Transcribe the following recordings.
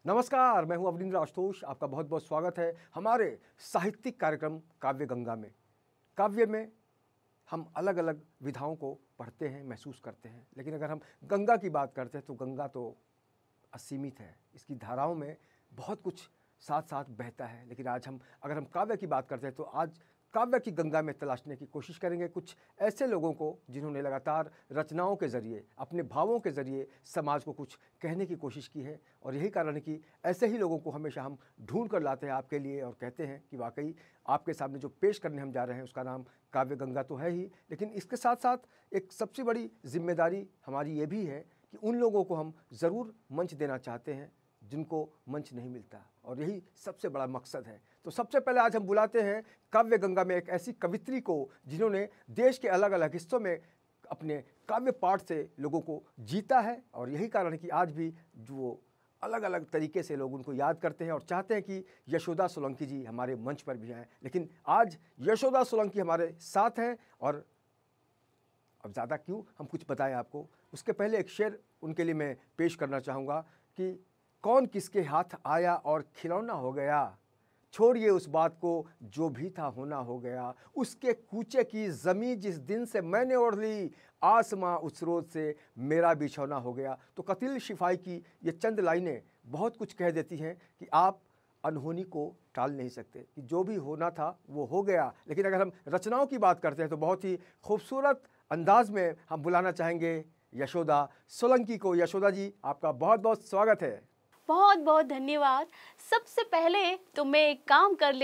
नमस्कार, मैं हूं अवनींद्र आशुतोष। आपका बहुत बहुत स्वागत है हमारे साहित्यिक कार्यक्रम काव्य गंगा में। काव्य में हम अलग अलग विधाओं को पढ़ते हैं, महसूस करते हैं, लेकिन अगर हम गंगा की बात करते हैं तो गंगा तो असीमित है। इसकी धाराओं में बहुत कुछ साथ साथ बहता है। लेकिन आज अगर हम काव्य की बात करते हैं तो आज काव्य की गंगा में तलाशने की कोशिश करेंगे कुछ ऐसे लोगों को जिन्होंने लगातार रचनाओं के ज़रिए, अपने भावों के ज़रिए समाज को कुछ कहने की कोशिश की है। और यही कारण है कि ऐसे ही लोगों को हमेशा हम ढूंढ कर लाते हैं आपके लिए और कहते हैं कि वाकई आपके सामने जो पेश करने हम जा रहे हैं उसका नाम काव्य गंगा तो है ही, लेकिन इसके साथ साथ एक सबसे बड़ी जिम्मेदारी हमारी ये भी है कि उन लोगों को हम ज़रूर मंच देना चाहते हैं जिनको मंच नहीं मिलता, और यही सबसे बड़ा मकसद है। तो सबसे पहले आज हम बुलाते हैं काव्य गंगा में एक ऐसी कवित्री को जिन्होंने देश के अलग अलग हिस्सों में अपने काव्य पाठ से लोगों को जीता है। और यही कारण है कि आज भी जो अलग अलग तरीके से लोग उनको याद करते हैं और चाहते हैं कि यशोदा सोलंकी जी हमारे मंच पर भी आएँ। लेकिन आज यशोदा सोलंकी हमारे साथ हैं और अब ज़्यादा क्यों हम कुछ बताएं आपको, उसके पहले एक शेर उनके लिए मैं पेश करना चाहूँगा कि कौन किसके हाथ आया और खिलौना हो गया, छोड़िए उस बात को जो भी था होना हो गया, उसके कूचे की ज़मीं जिस दिन से मैंने ओढ़ ली, आसमां उस रोज़ से मेरा बिछौना हो गया। तो कतिल शिफाई की ये चंद लाइनें बहुत कुछ कह देती हैं कि आप अनहोनी को टाल नहीं सकते, कि जो भी होना था वो हो गया। लेकिन अगर हम रचनाओं की बात करते हैं तो बहुत ही खूबसूरत अंदाज में हम बुलाना चाहेंगे यशोदा सोलंकी को। यशोदा जी, आपका बहुत बहुत स्वागत है। बहुत बहुत धन्यवाद। सबसे पहले तो मैं एक काम कर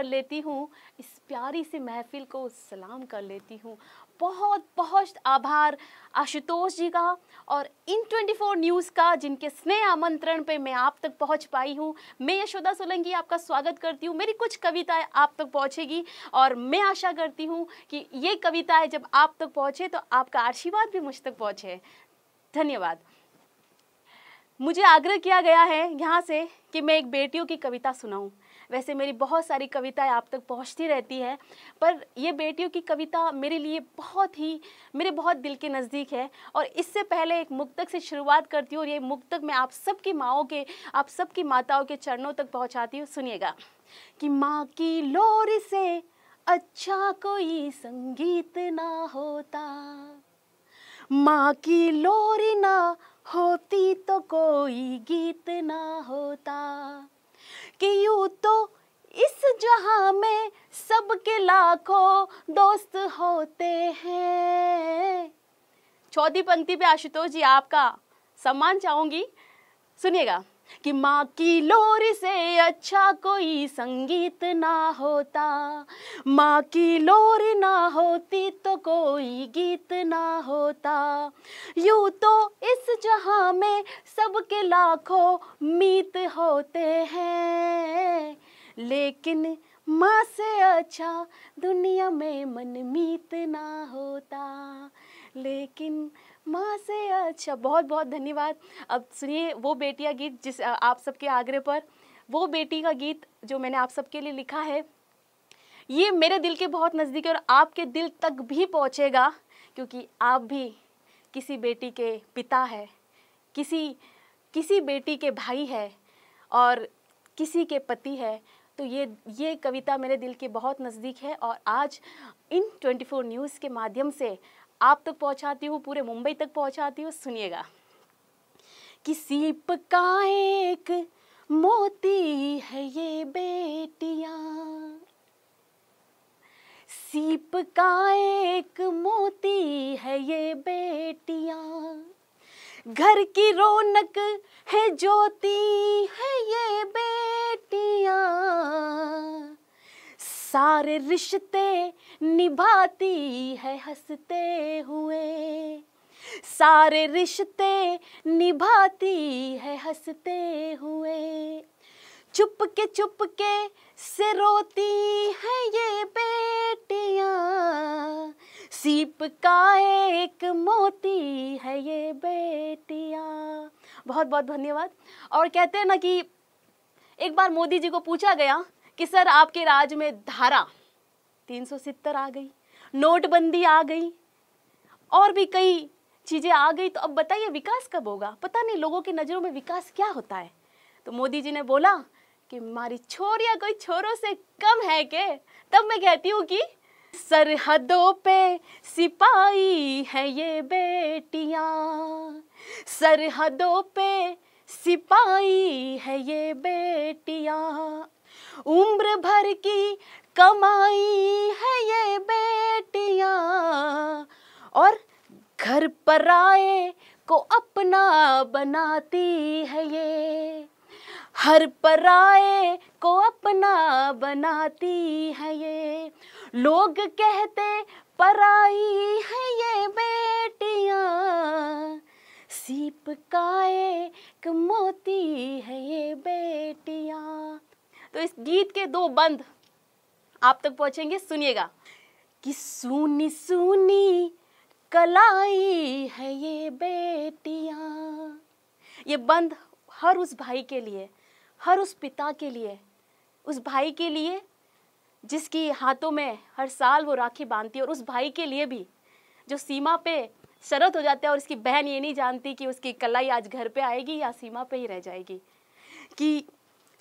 लेती हूँ इस प्यारी सी महफिल को सलाम कर लेती हूँ। बहुत बहुत आभार आशुतोष जी का और इन 24 न्यूज़ का, जिनके स्नेह आमंत्रण पे मैं आप तक पहुँच पाई हूँ। मैं यशोदा सोलंकी आपका स्वागत करती हूँ। मेरी कुछ कविताएं आप तक पहुँचेगी और मैं आशा करती हूँ कि ये कविताएं जब आप तक पहुँचे तो आपका आशीर्वाद भी मुझ तक पहुँचे। धन्यवाद। मुझे आग्रह किया गया है यहाँ से कि मैं एक बेटियों की कविता सुनाऊं। वैसे मेरी बहुत सारी कविताएं आप तक पहुँचती रहती है, पर ये बेटियों की कविता मेरे लिए मेरे बहुत दिल के नज़दीक है। और इससे पहले एक मुक्तक से शुरुआत करती हूँ और ये मुक्तक मैं आप सबकी माताओं के चरणों तक पहुँचाती हूँ। सुनिएगा कि माँ की लोरी से अच्छा कोई संगीत ना होता, माँ की लोरी ना होती तो कोई गीत ना होता, कि यूं तो इस जहां में सबके लाखों दोस्त होते हैं। चौथी पंक्ति पे आशुतोष जी आपका सम्मान चाहूंगी। सुनिएगा कि माँ की लोरी से अच्छा कोई संगीत ना होता, माँ की लोरी ना होती तो कोई गीत ना होता, यूं तो इस जहां में सबके लाखों मीत होते हैं, लेकिन माँ से अच्छा दुनिया में मनमीत ना होता, लेकिन माँ से अच्छा। बहुत बहुत धन्यवाद। अब सुनिए वो बेटियां गीत, जिस आप सबके आग्रह पर वो बेटी का गीत जो मैंने आप सबके लिए लिखा है, ये मेरे दिल के बहुत नज़दीक है और आपके दिल तक भी पहुँचेगा, क्योंकि आप भी किसी बेटी के पिता है, किसी बेटी के भाई है और किसी के पति है। तो ये कविता मेरे दिल के बहुत नज़दीक है और आज इन 24 न्यूज़ के माध्यम से आप तक पहुंचाती हूँ, पूरे मुंबई तक पहुंचाती हूँ। सुनिएगा कि सीप का एक मोती है ये बेटियां, सीप का एक मोती है ये बेटियां, घर की रौनक है ज्योति है ये बेटियां, सारे रिश्ते निभाती है हंसते हुए, सारे रिश्ते निभाती है हंसते हुए, चुपके से रोती है ये बेटियां, सीप का एक मोती है ये बेटियां। बहुत बहुत धन्यवाद। और कहते हैं ना कि एक बार मोदी जी को पूछा गया कि सर आपके राज में धारा 370 आ गई, नोटबंदी आ गई और भी कई चीज़ें आ गई तो अब बताइए विकास कब होगा? पता नहीं लोगों की नज़रों में विकास क्या होता है। तो मोदी जी ने बोला कि हमारी छोरियाँ कोई छोरों से कम है के? तब मैं कहती हूँ कि सरहदों पे सिपाही है ये बेटियाँ, सरहदों पे सिपाही है ये बेटियाँ, उम्र भर की कमाई है ये बेटियाँ, और घर पराए को अपना बनाती है ये, हर पराए को अपना बनाती है ये, लोग कहते पराई है ये बेटियाँ, सीप का एक मोती है ये बेटियाँ। तो इस गीत के दो बंद आप तक पहुँचेंगे, सुनिएगा कि सूनी सूनी कलाई है ये बेटियाँ। ये बंद हर उस भाई के लिए, हर उस पिता के लिए, उस भाई के लिए जिसकी हाथों में हर साल वो राखी बांधती है, और उस भाई के लिए भी जो सीमा पे शरत हो जाता है और उसकी बहन ये नहीं जानती कि उसकी कलाई आज घर पे आएगी या सीमा पे ही रह जाएगी। कि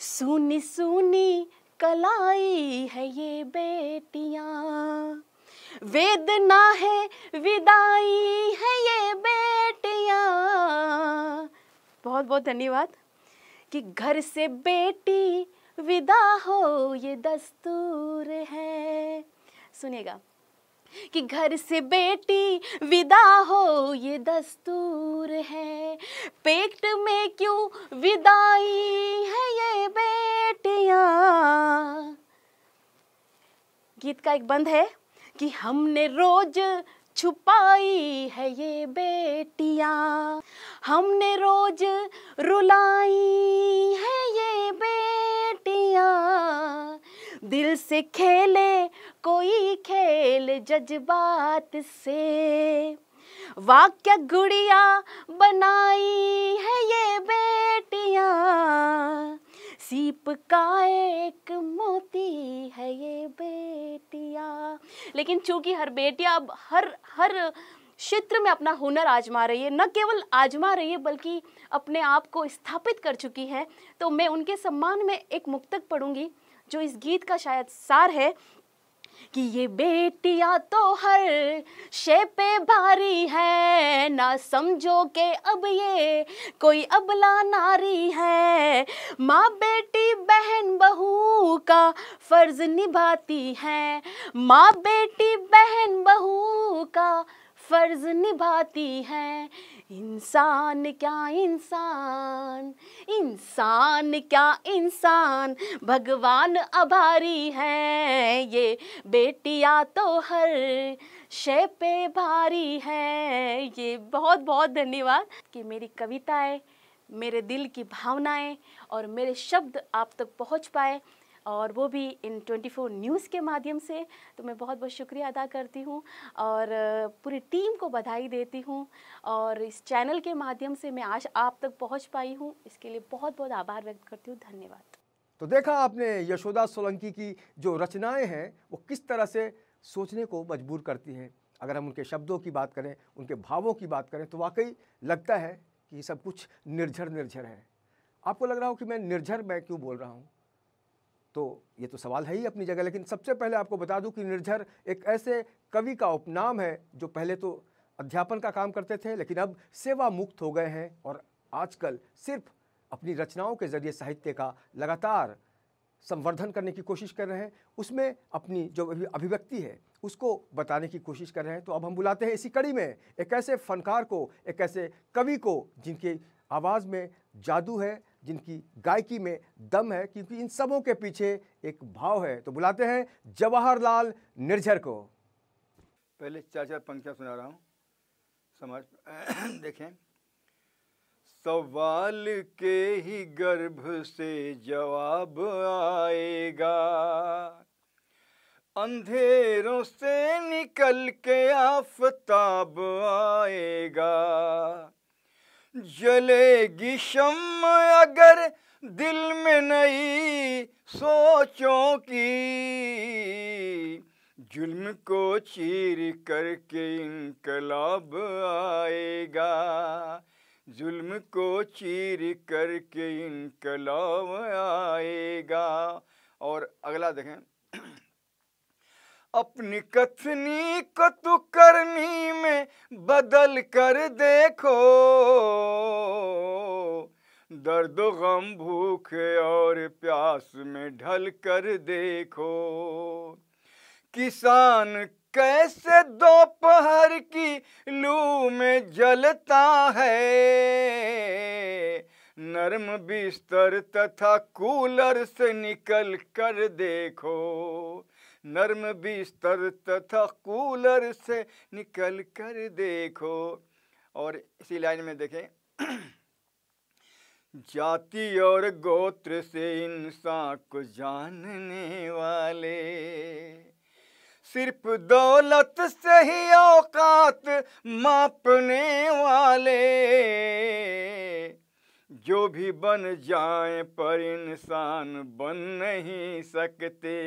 सूनी सूनी कलाई है ये बेटियाँ, वेदना है विदाई है ये बेटियाँ। बहुत बहुत धन्यवाद। कि घर से बेटी विदा हो ये दस्तूर है, सुनिएगा कि घर से बेटी विदा हो ये दस्तूर है, पेट में क्यों विदाई है ये बेटियाँ। गीत का एक बंद है कि हमने रोज छुपाई है ये बेटियाँ, हमने रोज रुलाई है ये बेटियाँ, दिल से खेले कोई खेल जज्बात से, वाक्य गुड़िया बनाई है ये बेटियाँ, सीप का एक मोती है ये बेटियाँ। लेकिन चूंकि हर बेटियाँ अब हर क्षेत्र में अपना हुनर आजमा रही है, न केवल आजमा रही है बल्कि अपने आप को स्थापित कर चुकी है, तो मैं उनके सम्मान में एक मुक्तक पढ़ूंगी जो इस गीत का शायद सार है कि ये बेटियां तो हर शे पे भारी है, ना समझो के अब ये कोई अबला नारी है, माँ बेटी बहन बहू का फर्ज निभाती है, माँ बेटी बहन बहू का फर्ज निभाती है, इंसान क्या इंसान, इंसान क्या इंसान, भगवान आभारी है, ये बेटियां तो हर शे पे भारी है। ये बहुत बहुत धन्यवाद कि मेरी कविताएं, मेरे दिल की भावनाएं और मेरे शब्द आप तक पहुंच पाए, और वो भी इन 24 न्यूज़ के माध्यम से। तो मैं बहुत बहुत शुक्रिया अदा करती हूँ और पूरी टीम को बधाई देती हूँ, और इस चैनल के माध्यम से मैं आज आप तक पहुँच पाई हूँ, इसके लिए बहुत बहुत आभार व्यक्त करती हूँ। धन्यवाद। तो देखा आपने यशोदा सोलंकी की जो रचनाएं हैं वो किस तरह से सोचने को मजबूर करती हैं। अगर हम उनके शब्दों की बात करें, उनके भावों की बात करें, तो वाकई लगता है कि सब कुछ निर्झर निर्झर है। आपको लग रहा हो कि मैं क्यों बोल रहा हूँ, तो ये तो सवाल है ही अपनी जगह, लेकिन सबसे पहले आपको बता दूं कि निर्झर एक ऐसे कवि का उपनाम है जो पहले तो अध्यापन का काम करते थे लेकिन अब सेवा मुक्त हो गए हैं और आजकल सिर्फ अपनी रचनाओं के ज़रिए साहित्य का लगातार संवर्धन करने की कोशिश कर रहे हैं, उसमें अपनी जो अभिव्यक्ति है उसको बताने की कोशिश कर रहे हैं। तो अब हम बुलाते हैं इसी कड़ी में एक ऐसे फनकार को, एक ऐसे कवि को जिनकी आवाज़ में जादू है, जिनकी गायकी में दम है, क्योंकि इन सबों के पीछे एक भाव है। तो बुलाते हैं जवाहरलाल निर्झर को। पहले चार पंक्तियाँ सुना रहा हूँ, समझ देखें। सवाल के ही गर्भ से जवाब आएगा, अंधेरों से निकल के आफताब आएगा, जलेगी शम्म अगर दिल में नई सोचों की, जुल्म को चीर करके इनकलाब आएगा, जुल्म को चीर करके इनकलाब आएगा। और अगला देखें, अपनी कथनी को तू करनी में बदल कर देखो, दर्द गम भूख और प्यास में ढल कर देखो। किसान कैसे दोपहर की लू में जलता है, नर्म बिस्तर तथा कूलर से निकल कर देखो, नर्म बिस्तर तथा कूलर से निकल कर देखो। और इसी लाइन में देखें, जाति और गोत्र से इंसान को जानने वाले, सिर्फ दौलत से ही औकात मापने वाले, जो भी बन जाए पर इंसान बन नहीं सकते,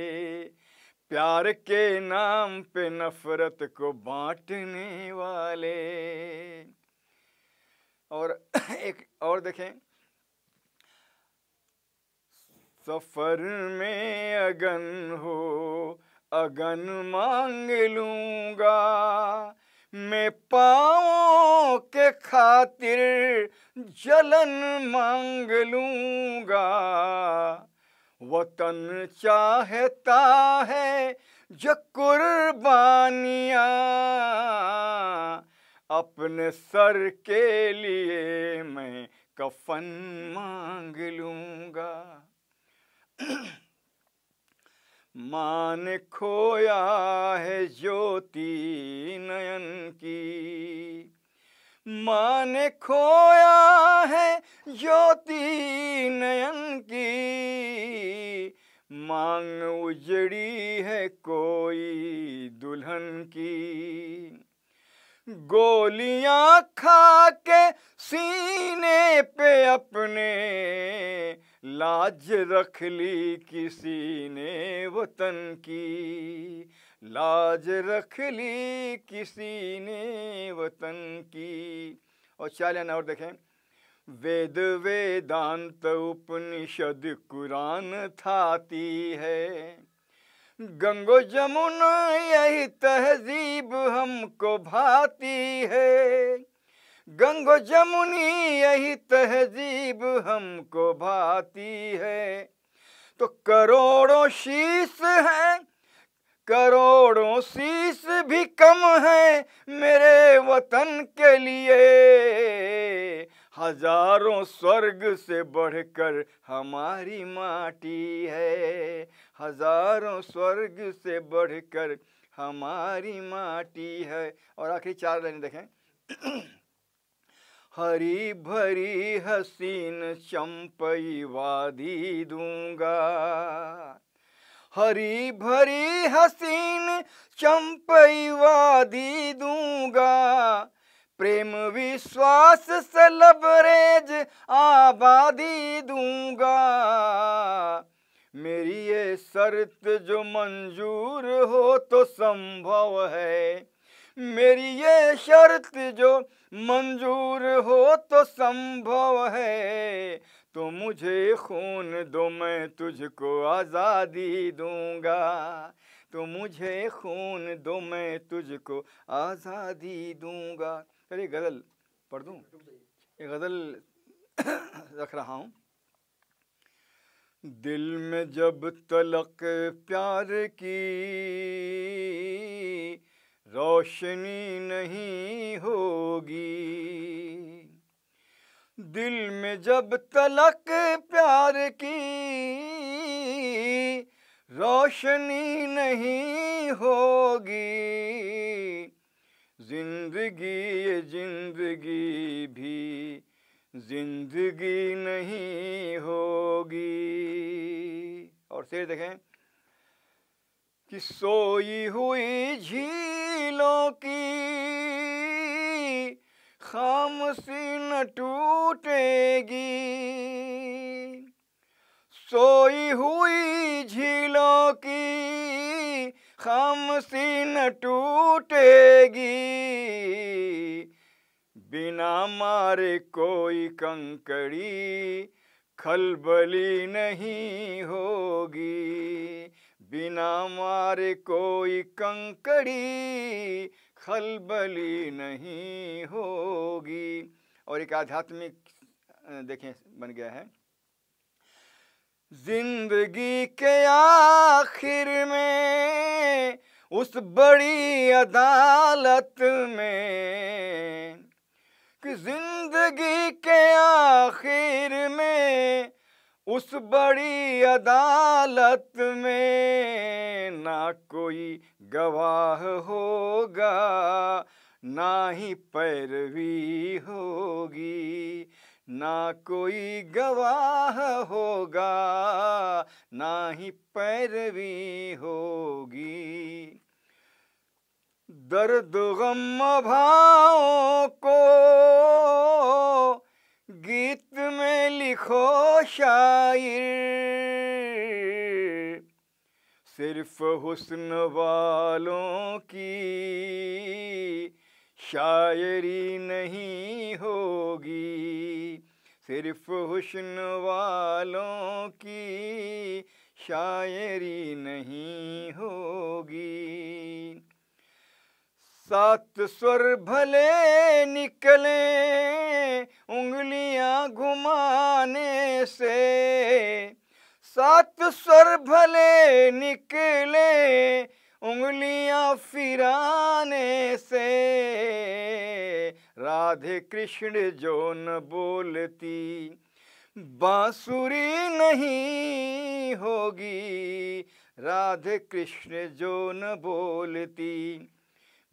प्यार के नाम पे नफरत को बांटने वाले। और एक और देखें, सफर में अगन हो अगन मांग लूंगा, मैं पाँवों के खातिर जलन मांग लूंगा। वतन चाहता है जो कुर्बानियाँ, अपने सर के लिए मैं कफन मांग लूंगा। माँ ने खोया है ज्योति नयन की, माँ ने खोया है ज्योति नयन की, मांग उजड़ी है कोई दुल्हन की। गोलियां खा के सीने पे अपने लाज रख ली किसी ने वतन की, लाज रख ली किसी ने वतन की। और चालन और देखें, वेद वेदांत उपनिषद कुरान थाती है, गंगो जमुना यही तहजीब हमको भाती है, गंगो जमुनी यही तहजीब हमको भाती है। तो करोड़ों शीश हैं, करोड़ों शीश भी कम है मेरे वतन के लिए, हजारों स्वर्ग से बढ़कर हमारी माटी है, हजारों स्वर्ग से बढ़कर हमारी माटी है। और आखिरी चार लाइन देखें, हरी भरी हसीन चंपई वादी दूंगा, हरी भरी हसीन चंपई वादी दूंगा, प्रेम विश्वास से लबरेज आबादी दूंगा। मेरी ये शर्त जो मंजूर हो तो संभव है, मेरी ये शर्त जो मंजूर हो तो संभव है, तो मुझे खून दो मैं तुझको आज़ादी दूंगा, तो मुझे खून दो मैं तुझको आज़ादी दूंगा। चलिए गज़ल पढ़ दूँ, ये गज़ल रख रहा हूँ। दिल में जब तलक प्यार की रोशनी नहीं होगी, दिल में जब तलक प्यार की रोशनी नहीं होगी, जिंदगी ये जिंदगी भी जिंदगी नहीं होगी। और शेर देखें कि सोई हुई झीलों की खामोशी न टूटेगी, सोई हुई झीलों की खामोशी न टूटेगी, बिना मारे कोई कंकड़ी खलबली नहीं होगी, बिना मारे कोई कंकड़ी खलबली नहीं होगी। और एक आध्यात्मिक देखें बन गया है, जिंदगी के आखिर में उस बड़ी अदालत में, कि जिंदगी के आखिर में उस बड़ी अदालत में ना कोई गवाह होगा, ना ही पैरवी होगी, ना कोई गवाह होगा, ना ही पैरवी होगी। दर्द गम भावों को गीत में लिखो शायर, सिर्फ हुस्न वालों की शायरी नहीं होगी, सिर्फ हुस्न वालों की शायरी नहीं होगी। 7 स्वर भले निकले उंगलियां घुमाने से, 7 स्वर भले निकले उंगलियां फिराने से, राधे कृष्ण जो न बोलती बांसुरी नहीं होगी, राधे कृष्ण जो न बोलती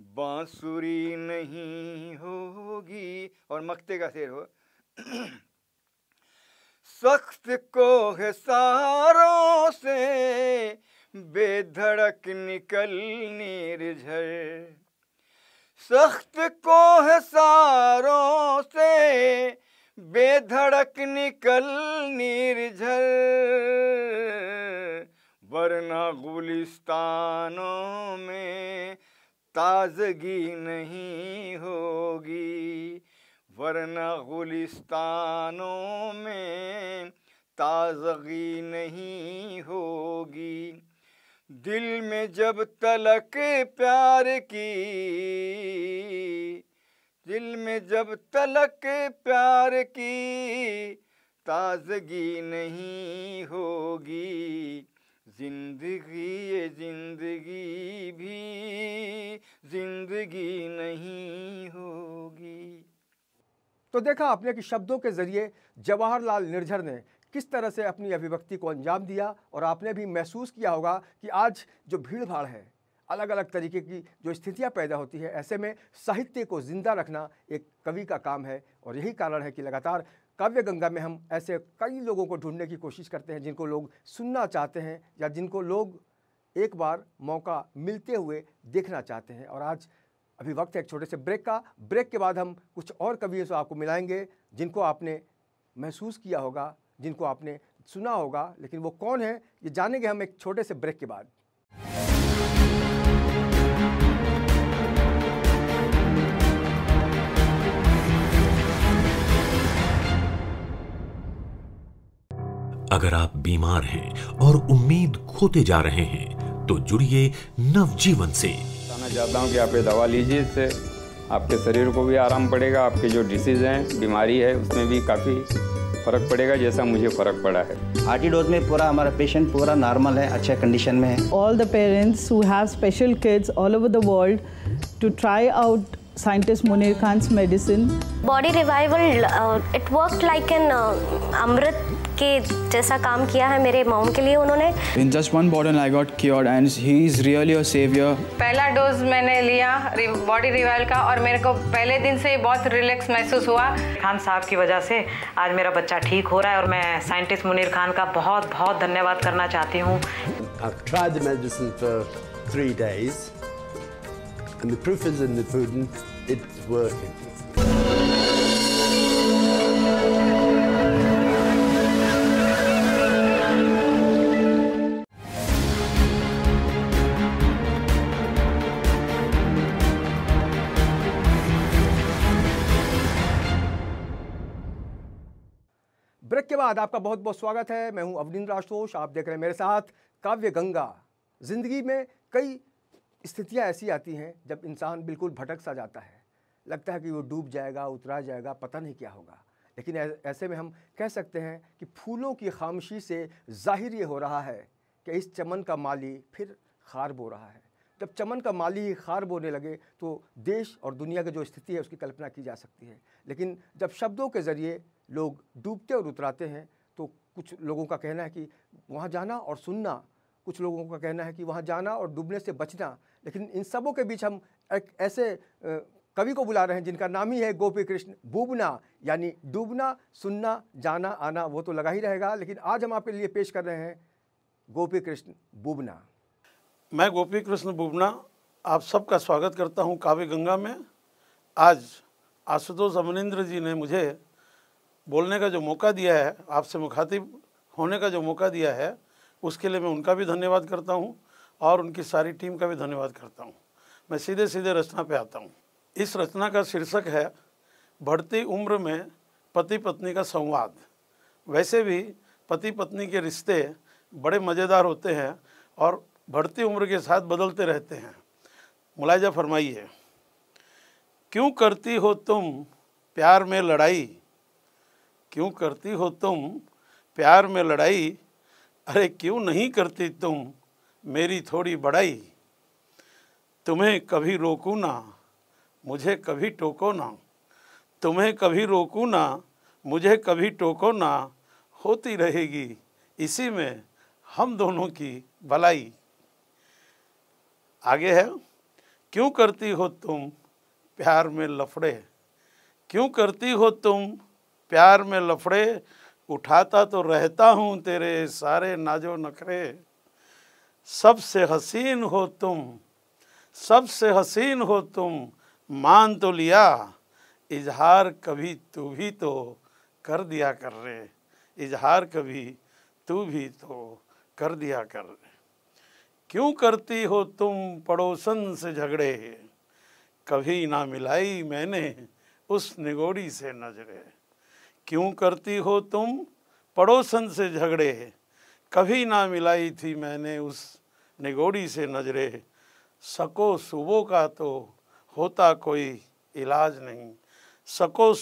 बांसुरी नहीं होगी। और मक्ते का शेर हो, सख्त को है सारों से बेधड़क निकल निर्झर, सख्त को है सारों से बेधड़क निकल निर्झर, वरना गुलिस्तानों में ताजगी नहीं होगी, वरना गुलिस्तानों में ताजगी नहीं होगी। दिल में जब तलक प्यार की, दिल में जब तलक प्यार की ताजगी नहीं होगी, जिंदगी ये जिंदगी भी जिंदगी नहीं होगी। तो देखा आपने कि शब्दों के जरिए जवाहरलाल निर्झर ने किस तरह से अपनी अभिव्यक्ति को अंजाम दिया, और आपने भी महसूस किया होगा कि आज जो भीड़ भाड़ है, अलग अलग तरीके की जो स्थितियां पैदा होती है, ऐसे में साहित्य को जिंदा रखना एक कवि का काम है। और यही कारण है कि लगातार काव्य गंगा में हम ऐसे कई लोगों को ढूंढने की कोशिश करते हैं जिनको लोग सुनना चाहते हैं या जिनको लोग एक बार मौका मिलते हुए देखना चाहते हैं। और आज अभी वक्त है एक छोटे से ब्रेक का। ब्रेक के बाद हम कुछ और कवियों से आपको मिलाएंगे जिनको आपने महसूस किया होगा, जिनको आपने सुना होगा, लेकिन वो कौन है ये जानेंगे हम एक छोटे से ब्रेक के बाद। अगर आप बीमार हैं और उम्मीद खोते जा रहे हैं तो जुड़िए नवजीवन से। बताना चाहता हूँ कि आप ये दवा लीजिए, इससे आपके शरीर को भी आराम पड़ेगा, आपके जो डिसीज हैं, बीमारी है, उसमें भी काफ़ी फ़र्क पड़ेगा, जैसा मुझे फ़र्क पड़ा है। आरटी डोज में पूरा हमारा पेशेंट पूरा नॉर्मल है, अच्छे कंडीशन में है। All the parents who have special kids all over the world to try out scientist Munir Khan's medicine. Body revival, it worked like an अमृत के जैसा काम किया है मेरे मॉम के लिए उन्होंने। In just one bottle I got cured and he is really a savior. पहला डोज मैंने लिया बॉडी रिवाइवल का और मेरे को पहले दिन से बहुत रिलैक्स महसूस हुआ। खान साहब की वजह से आज मेरा बच्चा ठीक हो रहा है और मैं साइंटिस्ट मुनीर खान का बहुत बहुत धन्यवाद करना चाहती हूँ। I've tried the medicine for 3 days and the proof is in the pudding, it's working. Break के बाद आपका बहुत बहुत स्वागत है। मैं हूं अवनींद्र आशुतोष, आप देख रहे हैं मेरे साथ काव्य गंगा। ज़िंदगी में कई स्थितियां ऐसी आती हैं जब इंसान बिल्कुल भटक सा जाता है, लगता है कि वो डूब जाएगा, उतरा जाएगा, पता नहीं क्या होगा। लेकिन ऐसे में हम कह सकते हैं कि फूलों की खामोशी से जाहिर ये हो रहा है कि इस चमन का माली फिर खार बो रहा है। जब चमन का माली ही खार बोने लगे तो देश और दुनिया की जो स्थिति है उसकी कल्पना की जा सकती है। लेकिन जब शब्दों के ज़रिए लोग डूबते और उतराते हैं तो कुछ लोगों का कहना है कि वहाँ जाना और सुनना, कुछ लोगों का कहना है कि वहाँ जाना और डूबने से बचना। लेकिन इन सबों के बीच हम एक ऐसे कवि को बुला रहे हैं जिनका नाम ही है गोपी कृष्ण बूबना, यानी डूबना, सुनना, जाना, आना वो तो लगा ही रहेगा। लेकिन आज हम आपके लिए पेश कर रहे हैं गोपी कृष्ण बूबना। मैं गोपी कृष्ण बूबना आप सबका स्वागत करता हूं काव्य गंगा में। आज आशुतोष अवनींद्र जी ने मुझे बोलने का जो मौका दिया है, आपसे मुखातिब होने का जो मौका दिया है, उसके लिए मैं उनका भी धन्यवाद करता हूं और उनकी सारी टीम का भी धन्यवाद करता हूं। मैं सीधे सीधे रचना पे आता हूं। इस रचना का शीर्षक है बढ़ती उम्र में पति पत्नी का संवाद। वैसे भी पति पत्नी के रिश्ते बड़े मज़ेदार होते हैं और बढ़ती उम्र के साथ बदलते रहते हैं। मुलाहिजा फरमाइए। क्यों करती हो तुम प्यार में लड़ाई, क्यों करती हो तुम प्यार में लड़ाई, अरे क्यों नहीं करती तुम मेरी थोड़ी बड़ाई। तुम्हें कभी रोकूं ना, मुझे कभी टोको ना, तुम्हें कभी रोकूं ना, मुझे कभी टोको ना, होती रहेगी इसी में हम दोनों की भलाई। आगे है, क्यों करती हो तुम प्यार में लफड़े, क्यों करती हो तुम प्यार में लफड़े, उठाता तो रहता हूँ तेरे सारे नाजो नखरे। सबसे हसीन हो तुम, सबसे हसीन हो तुम, मान तो लिया, इजहार कभी तू भी तो कर दिया कर रे, इजहार कभी तू भी तो कर दिया कर रे। क्यों करती हो तुम पड़ोसन से झगड़े, कभी ना मिलाई मैंने उस निगोड़ी से नजरे। क्यों करती हो तुम पड़ोसन से झगड़े, कभी ना मिलाई थी मैंने उस निगोड़ी से नजरे। सको सुबह का तो होता कोई इलाज नहीं, सको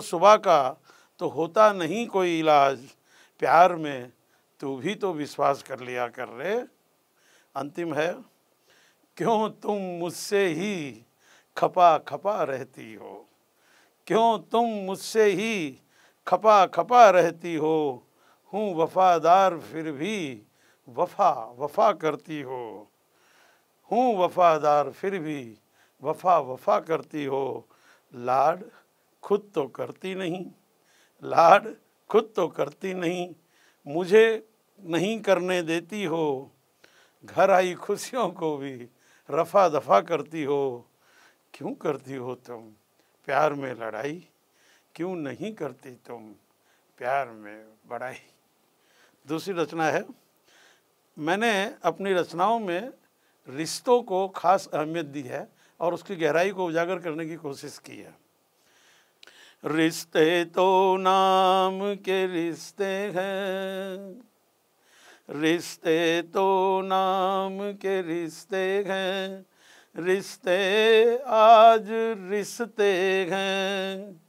सुबह का तो होता नहीं कोई इलाज। प्यार में तू भी तो विश्वास कर लिया कर रे। अंतिम है, क्यों तुम मुझसे ही खपा खपा रहती हो, क्यों तुम मुझसे ही खपा खपा रहती हो। हूँ वफादार फिर भी वफा वफा करती हो, हूँ वफादार फिर भी वफा वफा करती हो। लाड खुद तो करती नहीं, लाड खुद तो करती नहीं, मुझे नहीं करने देती हो। घर आई खुशियों को भी रफा दफा करती हो। क्यों करती हो तुम प्यार में लड़ाई, क्यों नहीं करती तुम प्यार में बड़ाई। दूसरी रचना है, मैंने अपनी रचनाओं में रिश्तों को खास अहमियत दी है और उसकी गहराई को उजागर करने की कोशिश की है। रिश्ते तो नाम के रिश्ते हैं, रिश्ते तो नाम के रिश्ते हैं, रिश्ते आज रिश्ते हैं।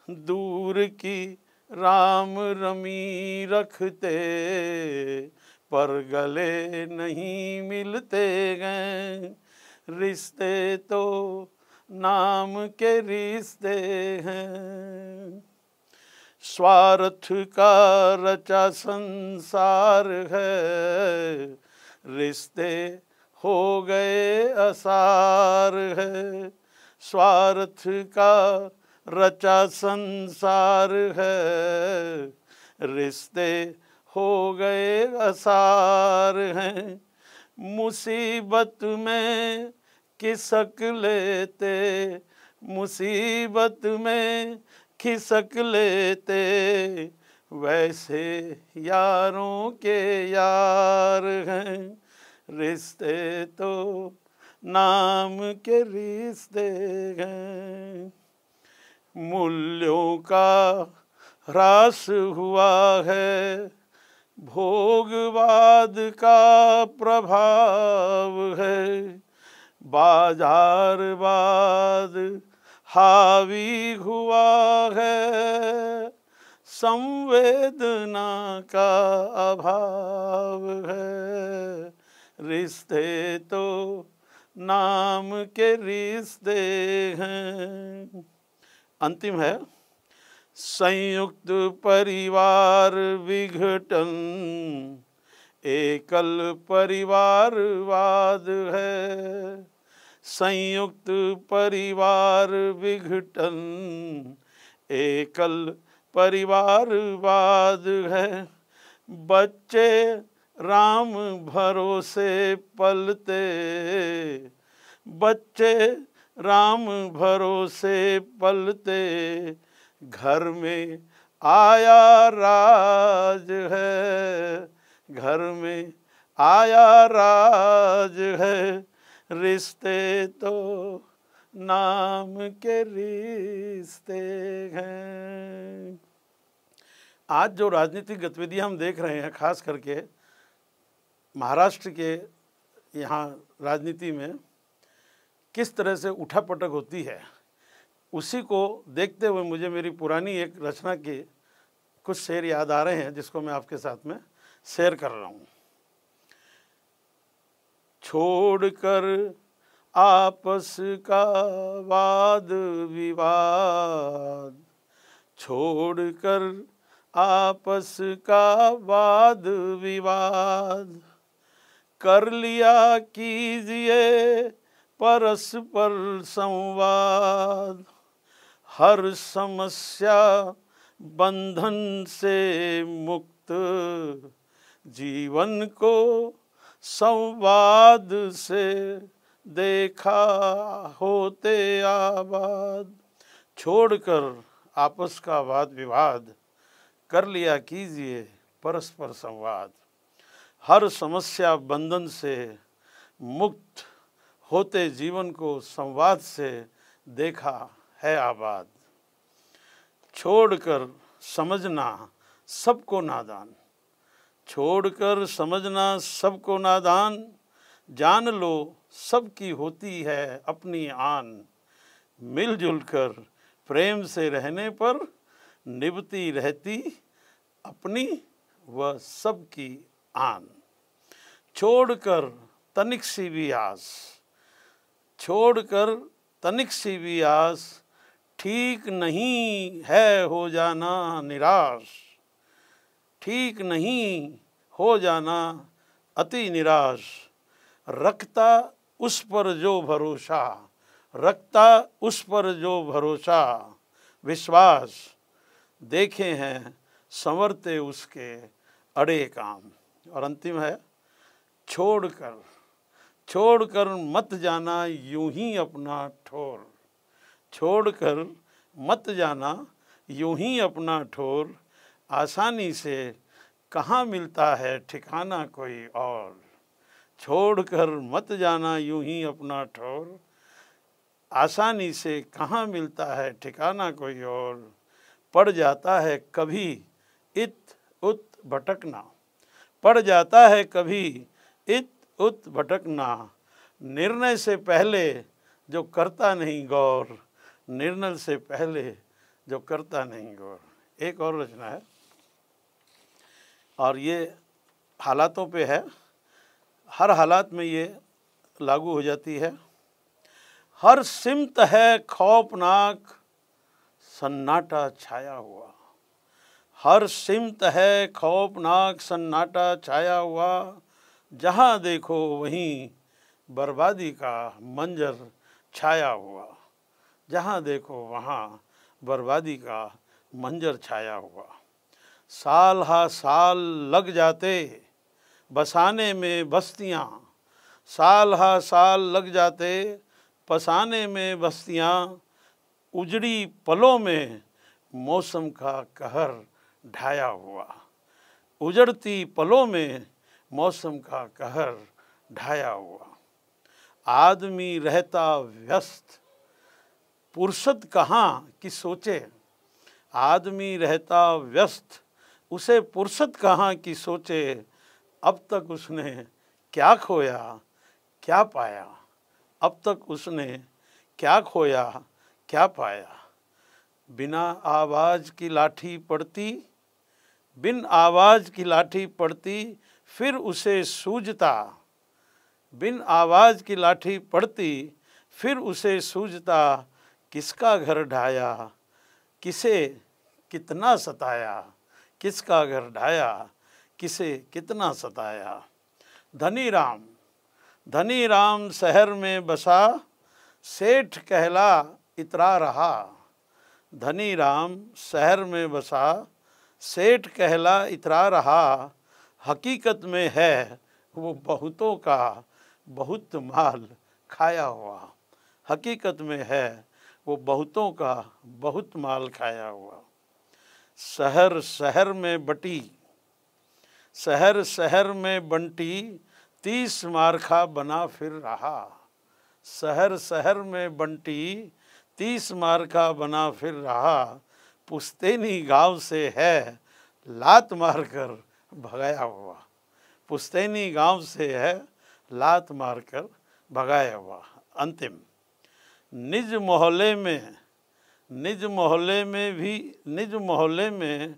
दूर की राम रमी रखते पर गले नहीं मिलते हैं। रिश्ते तो नाम के रिश्ते हैं। स्वार्थ का रचा संसार है, रिश्ते हो गए असार है। स्वार्थ का रचा संसार है, रिश्ते हो गए असार हैं। मुसीबत में खिसक लेते, मुसीबत में खिसक लेते, वैसे यारों के यार हैं। रिश्ते तो नाम के रिश्ते हैं। मूल्यों का ह्रास हुआ है, भोगवाद का प्रभाव है, बाजारवाद हावी हुआ है, संवेदना का अभाव है, रिश्ते तो नाम के रिश्ते हैं। अंतिम है, संयुक्त परिवार विघटन एकल परिवारवाद है, संयुक्त परिवार विघटन एकल परिवारवाद है, बच्चे राम भरोसे पलते, बच्चे राम भरोसे पलते, घर में आया राज है, घर में आया राज है, रिश्ते तो नाम के रिश्ते हैं। आज जो राजनीतिक गतिविधियां हम देख रहे हैं, खास करके महाराष्ट्र के यहाँ राजनीति में किस तरह से उठापटक होती है, उसी को देखते हुए मुझे मेरी पुरानी एक रचना के कुछ शेर याद आ रहे हैं, जिसको मैं आपके साथ में शेयर कर रहा हूँ। छोड़कर आपस का वाद विवाद, छोड़कर आपस का वाद विवाद, कर लिया कीजिए परस्पर संवाद, हर समस्या बंधन से मुक्त, जीवन को संवाद से देखा होते आबाद। छोड़कर आपस का वाद विवाद, कर लिया कीजिए परस्पर संवाद, हर समस्या बंधन से मुक्त होते जीवन को संवाद से देखा है आबाद। छोड़कर समझना सबको नादान, छोड़कर समझना सबको नादान, जान लो सबकी होती है अपनी आन, मिलजुल कर प्रेम से रहने पर निभती रहती अपनी व सबकी आन। छोड़कर तनिक सी भी आस, छोड़कर तनिक सी भी आस, ठीक नहीं है हो जाना निराश, ठीक नहीं हो जाना अति निराश, रखता उस पर जो भरोसा, रखता उस पर जो भरोसा, विश्वास, देखे हैं संवरते उसके अड़े काम। और अंतिम है, छोड़कर छोड़कर मत जाना यूं ही अपना ठोर, छोड़कर मत जाना यूं ही अपना ठोर, आसानी से कहाँ मिलता है ठिकाना कोई और, छोड़कर मत जाना यूं ही अपना ठोर, आसानी से कहाँ मिलता है ठिकाना कोई और, पड़ जाता है कभी इत उत भटकना, पड़ जाता है कभी इत उत भटकना, निर्णय से पहले जो करता नहीं गौर, निर्णय से पहले जो करता नहीं गौर। एक और रचना है और ये हालातों पे है, हर हालात में ये लागू हो जाती है। हर सिमत है खौफनाक सन्नाटा छाया हुआ, हर सिमत है खौफनाक सन्नाटा छाया हुआ, जहाँ देखो वहीं बर्बादी का मंजर छाया हुआ, जहाँ देखो वहाँ बर्बादी का मंजर छाया हुआ। साल हा साल लग जाते बसाने में बस्तियाँ, साल हा साल लग जाते बसाने में बस्तियाँ, उजड़ी पलों में मौसम का कहर ढाया हुआ, उजड़ती पलों में मौसम का कहर ढाया हुआ। आदमी रहता व्यस्त फुर्सत कहाँ कि सोचे, आदमी रहता व्यस्त, उसे फुर्सत कहाँ की सोचे, अब तक उसने क्या खोया क्या पाया, अब तक उसने क्या खोया क्या पाया। बिना आवाज़ की लाठी पड़ती, बिन आवाज़ की लाठी पड़ती, फिर उसे सूझता, बिन आवाज़ की लाठी पड़ती, फिर उसे सूझता, किसका घर ढाया, किसे कितना सताया, किसका घर ढाया, किसे कितना सताया। धनी राम शहर में बसा, सेठ कहला इतरा रहा। धनी राम शहर में बसा, सेठ कहला इतरा रहा। हकीकत में है वो बहुतों का बहुत माल खाया हुआ। हकीकत में है वो बहुतों का बहुत माल खाया हुआ। शहर शहर में बटी, शहर शहर में बंटी, 30 मारखा बना फिर रहा। शहर शहर में बंटी, 30 मारखा बना फिर रहा। पुश्तैनी गांव से है लात मारकर भगाया हुआ। पुश्तैनी गांव से है लात मारकर भगाया हुआ। अंतिम, निज मोहल्ले में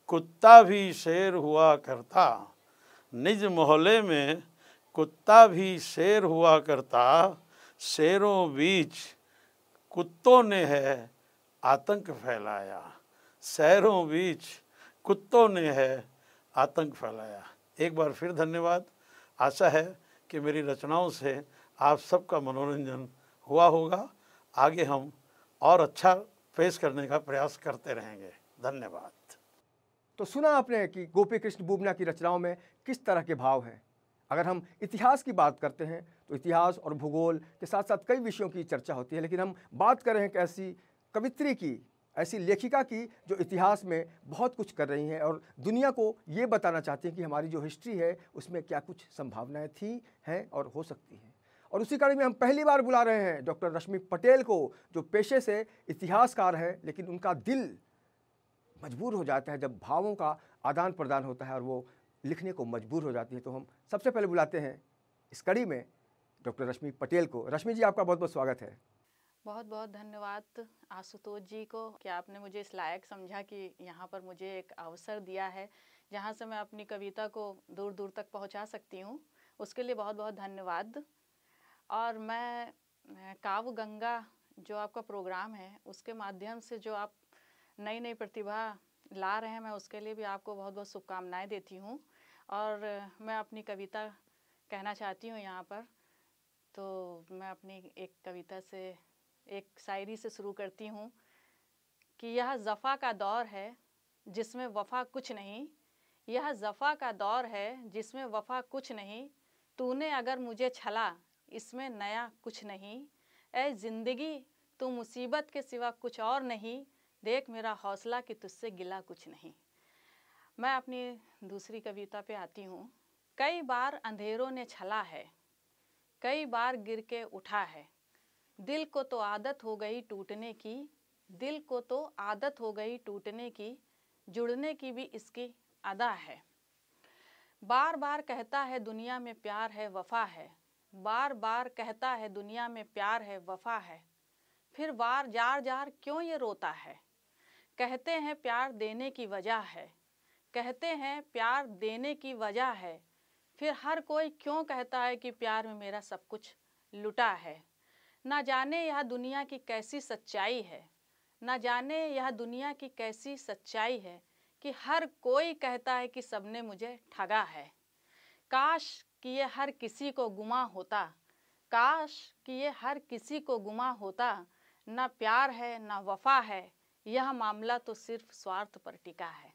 कुत्ता भी शेर हुआ करता। निज मोहल्ले में कुत्ता भी शेर हुआ करता। शेरों बीच कुत्तों ने है आतंक फैलाया। शहरों बीच कुत्तों ने है आतंक फैलाया। एक बार फिर धन्यवाद। आशा है कि मेरी रचनाओं से आप सबका मनोरंजन हुआ होगा। आगे हम और अच्छा पेश करने का प्रयास करते रहेंगे। धन्यवाद। तो सुना आपने कि गोपी कृष्ण बुबना की रचनाओं में किस तरह के भाव हैं। अगर हम इतिहास की बात करते हैं तो इतिहास और भूगोल के साथ साथ कई विषयों की चर्चा होती है, लेकिन हम बात कर रहे हैं एक ऐसी कवित्री की, ऐसी लेखिका की जो इतिहास में बहुत कुछ कर रही हैं और दुनिया को ये बताना चाहती हैं कि हमारी जो हिस्ट्री है उसमें क्या कुछ संभावनाएं थी, हैं और हो सकती हैं। और उसी कड़ी में हम पहली बार बुला रहे हैं डॉक्टर रश्मि पटेल को, जो पेशे से इतिहासकार हैं, लेकिन उनका दिल मजबूर हो जाता है जब भावों का आदान प्रदान होता है और वो लिखने को मजबूर हो जाती है। तो हम सबसे पहले बुलाते हैं इस कड़ी में डॉक्टर रश्मि पटेल को। रश्मि जी, आपका बहुत बहुत स्वागत है। बहुत बहुत धन्यवाद आशुतोष जी को कि आपने मुझे इस लायक समझा कि यहाँ पर मुझे एक अवसर दिया है जहाँ से मैं अपनी कविता को दूर दूर तक पहुँचा सकती हूँ। उसके लिए बहुत बहुत धन्यवाद। और मैं काव्य गंगा जो आपका प्रोग्राम है उसके माध्यम से जो आप नई नई प्रतिभा ला रहे हैं, मैं उसके लिए भी आपको बहुत बहुत शुभकामनाएं देती हूँ। और मैं अपनी कविता कहना चाहती हूँ यहाँ पर। तो मैं अपनी एक कविता से, एक शायरी से शुरू करती हूँ कि यह ज़फ़ा का दौर है जिसमें वफ़ा कुछ नहीं। यह ज़फ़ा का दौर है जिसमें वफ़ा कुछ नहीं। तूने अगर मुझे छला इसमें नया कुछ नहीं। ऐ ज़िंदगी तू मुसीबत के सिवा कुछ और नहीं। देख मेरा हौसला कि तुझसे गिला कुछ नहीं। मैं अपनी दूसरी कविता पे आती हूँ। कई बार अंधेरों ने छला है, कई बार गिर के उठा है। दिल को तो आदत हो गई टूटने की, दिल को तो आदत हो गई टूटने की। जुड़ने की भी इसकी अदा है। बार बार कहता है दुनिया में प्यार है वफ़ा है। बार बार कहता है दुनिया में प्यार है वफ़ा है। फिर बार जार जार क्यों ये रोता है। कहते हैं प्यार देने की वजह है, कहते हैं प्यार देने की वजह है। फिर हर कोई क्यों कहता है कि प्यार में मेरा सब कुछ लुटा है। ना जाने यह दुनिया की कैसी सच्चाई है, ना जाने यह दुनिया की कैसी सच्चाई है कि हर कोई कहता है कि सबने मुझे ठगा है। काश कि ये हर किसी को गुमा होता, काश कि ये हर किसी को गुमा होता। ना प्यार है ना वफ़ा है, यह मामला तो सिर्फ स्वार्थ पर टिका है।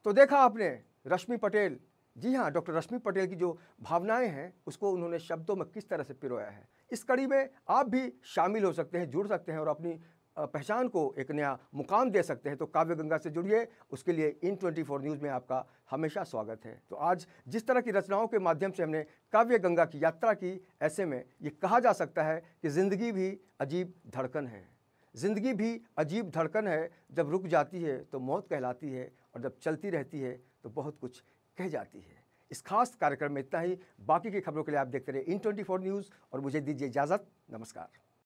तो देखा आपने रश्मि पटेल, जी हाँ, डॉक्टर रश्मि पटेल की जो भावनाएं हैं उसको उन्होंने शब्दों में किस तरह से पिरोया है। इस कड़ी में आप भी शामिल हो सकते हैं, जुड़ सकते हैं और अपनी पहचान को एक नया मुकाम दे सकते हैं। तो काव्य गंगा से जुड़िए, उसके लिए इन 24 न्यूज़ में आपका हमेशा स्वागत है। तो आज जिस तरह की रचनाओं के माध्यम से हमने काव्य गंगा की यात्रा की, ऐसे में ये कहा जा सकता है कि ज़िंदगी भी अजीब धड़कन है। ज़िंदगी भी अजीब धड़कन है, जब रुक जाती है तो मौत कहलाती है, और जब चलती रहती है तो बहुत कुछ कह जाती है। इस खास कार्यक्रम में इतना ही। बाकी की खबरों के लिए आप देखते रहे इन 24 न्यूज़ और मुझे दीजिए इजाज़त। नमस्कार।